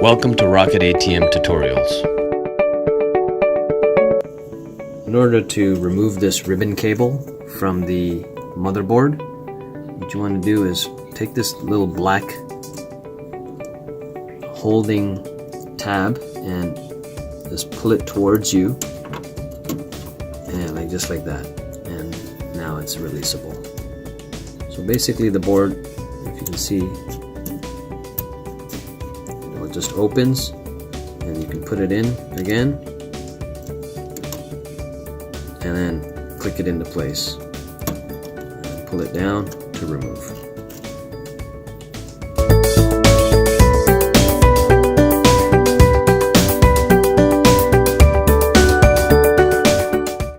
Welcome to Rocket ATM Tutorials. In order to remove this ribbon cable from the motherboard, what you want to do is take this little black holding tab and just pull it towards you, and just like that, and now it's releasable. So basically the board, if you can see, it just opens and you can put it in again and then click it into place and pull it down to remove.